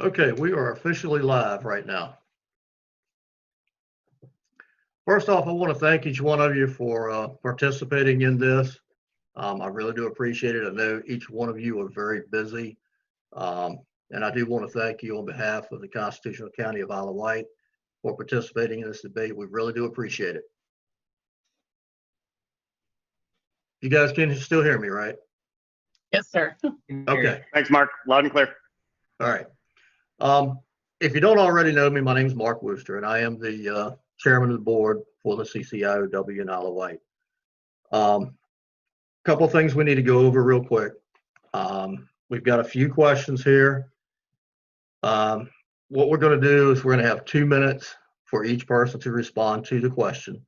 Okay, we are officially live right now. First off, I want to thank each one of you for participating in this. I really do appreciate it. I know each one of you are very busy. And I do want to thank you on behalf of the Constitutional County of Isle of Wight for participating in this debate. We really do appreciate it. You guys can still hear me, right? Yes, sir. Okay. Thanks, Mark. Loud and clear. All right. If you don't already know me, my name is Mark Wooster, and I am the chairman of the board for the CCIOW in Isle of Wight. Couple of things we need to go over real quick. We've got a few questions here. What we're going to do is we're going to have 2 minutes for each person to respond to the question.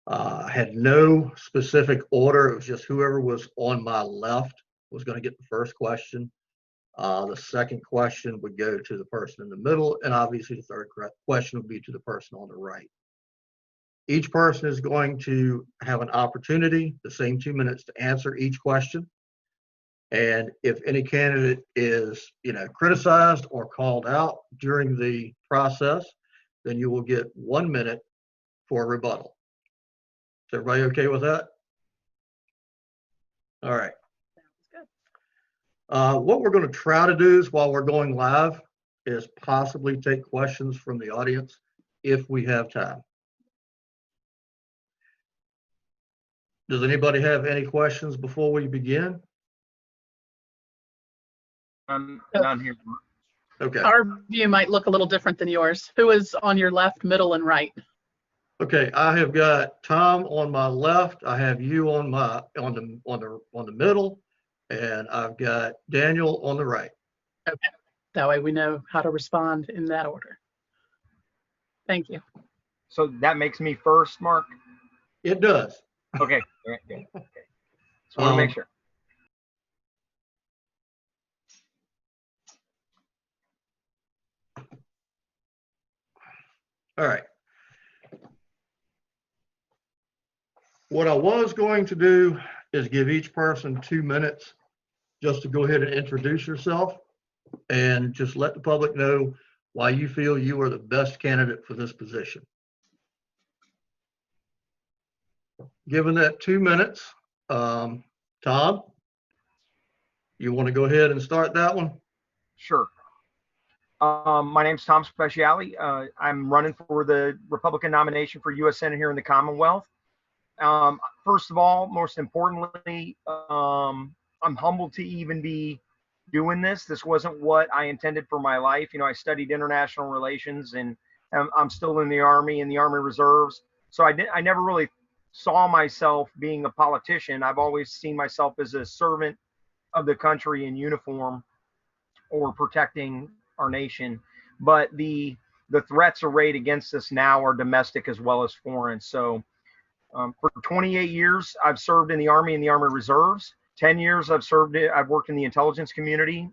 I had no specific order. It was just whoever was on my left was going to get the first question. The second question would go to the person in the middle, and obviously the third question would be to the person on the right. Each person is going to have an opportunity, the same 2 minutes, to answer each question. And if any candidate is, criticized or called out during the process, then you will get 1 minute for a rebuttal. Is everybody okay with that? All right. What we're going to try to do is, while we're going live, is possibly take questions from the audience if we have time. Does anybody have any questions before we begin? None here. Okay. Our view might look a little different than yours. Who is on your left, middle, and right? Okay, I have got Tom on my left. I have you on the middle, and I've got Daniel on the right. Okay. That way we know how to respond in that order. Thank you. So that makes me first, Mark? It does. Okay. All right, good. Okay. Just want to make sure. All right. What I was going to do is give each person 2 minutes just to go ahead and introduce yourself and just let the public know why you feel you are the best candidate for this position. Given that 2 minutes, Tom, you want to go ahead and start that one? Sure. My name's Tom Speciale. I'm running for the Republican nomination for U.S. Senate here in the Commonwealth. First of all, most importantly, I'm humbled to even be doing this. This wasn't what I intended for my life. I studied international relations, and I'm still in the Army, Reserves. So I never really saw myself being a politician. I've always seen myself as a servant of the country in uniform or protecting our nation. But the threats arrayed against us now are domestic as well as foreign. So for 28 years, I've served in the Army and the Army Reserves. 10 years I've worked in the intelligence community.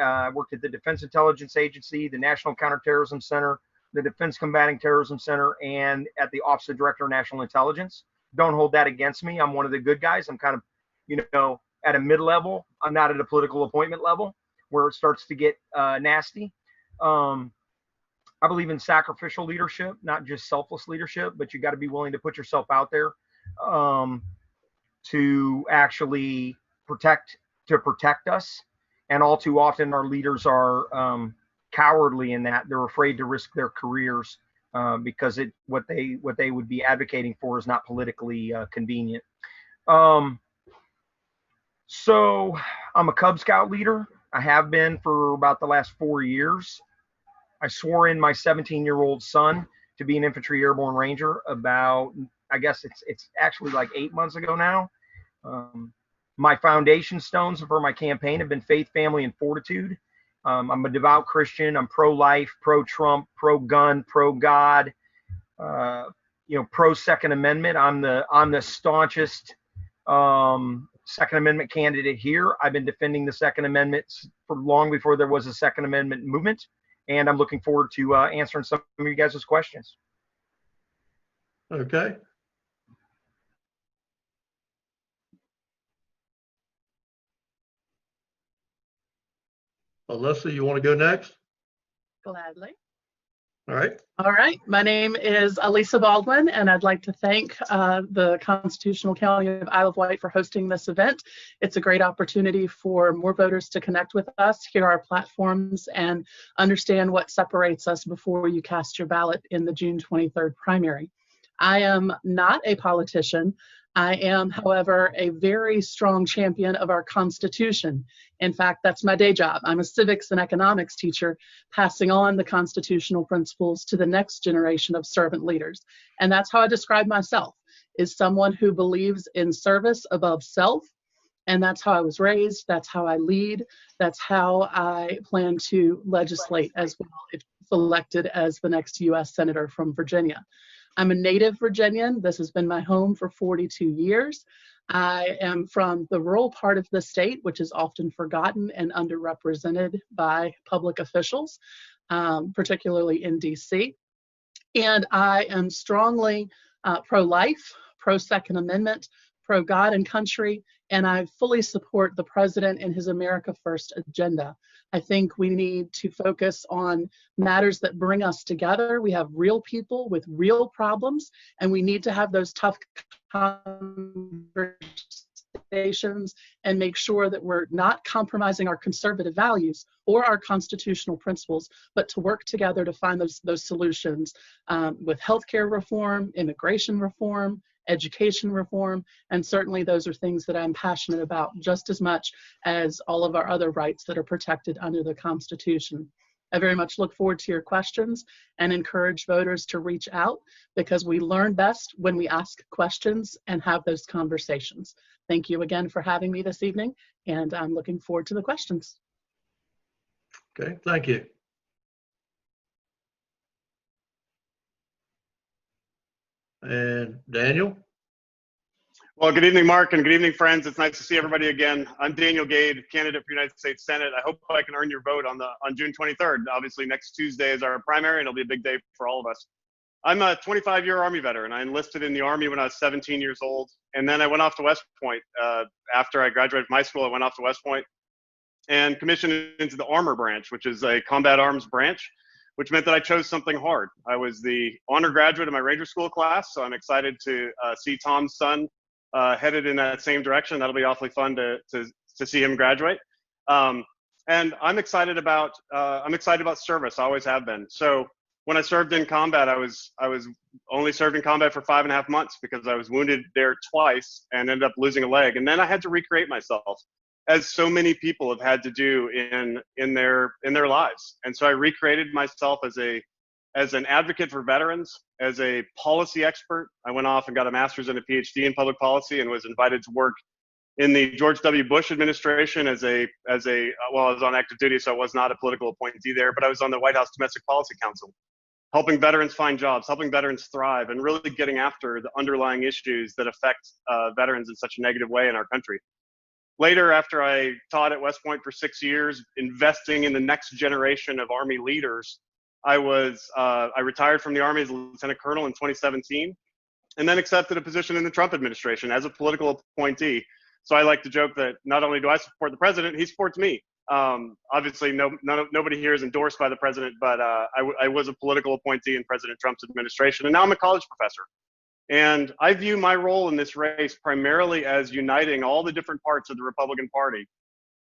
I worked at the Defense Intelligence Agency, the National Counterterrorism Center, the Defense Combating Terrorism Center, and at the Office of Director of National Intelligence. Don't hold that against me. I'm one of the good guys. I'm kind of, at a mid-level. I'm not at a political appointment level where it starts to get nasty. I believe in sacrificial leadership, not just selfless leadership, but you got to be willing to put yourself out there to actually protect us. And all too often our leaders are cowardly in that they're afraid to risk their careers because what they would be advocating for is not politically convenient. So I'm a Cub Scout leader. I have been for about the last 4 years. I swore in my 17-year-old son to be an infantry airborne ranger about, I guess it's actually like 8 months ago now. My foundation stones for my campaign have been faith, family, and fortitude. I'm a devout Christian. I'm pro-life, pro-Trump, pro-gun, pro-God, pro-Second Amendment. I'm the staunchest Second Amendment candidate here. I've been defending the Second Amendment for long before there was a Second Amendment movement. And I'm looking forward to answering some of you guys' questions. Okay. Alyssa, you want to go next? Gladly. All right. All right. My name is Elisa Baldwin, and I'd like to thank the Constitutional County of Isle of Wight for hosting this event. It's a great opportunity for more voters to connect with us, hear our platforms, and understand what separates us before you cast your ballot in the June 23rd primary. I am not a politician. I am, however, a very strong champion of our Constitution. In fact, that's my day job. I'm a civics and economics teacher, passing on the constitutional principles to the next generation of servant leaders. And that's how I describe myself, is someone who believes in service above self. And that's how I was raised. That's how I lead. That's how I plan to legislate as well, if elected as the next U.S. Senator from Virginia. I'm a native Virginian. This has been my home for 42 years. I am from the rural part of the state, which is often forgotten and underrepresented by public officials, particularly in DC. And I am strongly pro-life, pro-Second Amendment, pro-God and country, and I fully support the president and his America First agenda. I think we need to focus on matters that bring us together. We have real people with real problems, and we need to have those tough conversations and make sure that we're not compromising our conservative values or our constitutional principles, but to work together to find those solutions with healthcare reform, immigration reform, education reform, and certainly those are things that I'm passionate about just as much as all of our other rights that are protected under the Constitution. I very much look forward to your questions and encourage voters to reach out, because we learn best when we ask questions and have those conversations. Thank you again for having me this evening, and I'm looking forward to the questions. Okay, thank you. And Daniel? Well, good evening, Mark, and good evening, friends. It's nice to see everybody again. I'm Daniel Gade, candidate for United States Senate. I hope I can earn your vote on June 23rd. Obviously, next Tuesday is our primary, and it'll be a big day for all of us. I'm a 25-year Army veteran. I enlisted in the Army when I was 17 years old, and then I went off to West Point. After I graduated from high school, I went off to West Point and commissioned into the Armor Branch, which is a combat arms branch, which meant that I chose something hard. I was the honor graduate of my Ranger School class, so I'm excited to see Tom's son headed in that same direction. That'll be awfully fun to see him graduate. And I'm excited about service. I always have been. So when I served in combat, I was only served in combat for 5.5 months because I was wounded there twice and ended up losing a leg. And then I had to recreate myself, as so many people have had to do in their lives. And so I recreated myself as an advocate for veterans, as a policy expert. I went off and got a master's and a PhD in public policy, and was invited to work in the George W. Bush administration well, I was on active duty, so I was not a political appointee there, but I was on the White House Domestic Policy Council, helping veterans find jobs, helping veterans thrive, and really getting after the underlying issues that affect veterans in such a negative way in our country. Later, after I taught at West Point for 6 years, investing in the next generation of Army leaders, I retired from the Army as a lieutenant colonel in 2017, and then accepted a position in the Trump administration as a political appointee. So I like to joke that not only do I support the president, he supports me. Obviously, nobody here is endorsed by the president, but I was a political appointee in President Trump's administration, and now I'm a college professor. And I view my role in this race primarily as uniting all the different parts of the Republican Party.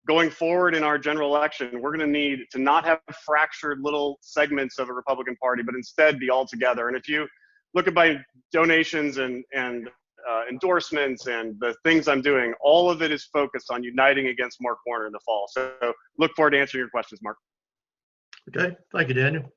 Going forward in our general election, we're going to need to not have fractured little segments of a Republican Party, but instead be all together. And if you look at my donations and endorsements and the things I'm doing, all of it is focused on uniting against Mark Warner in the fall. So look forward to answering your questions, Mark. Okay, thank you, Daniel.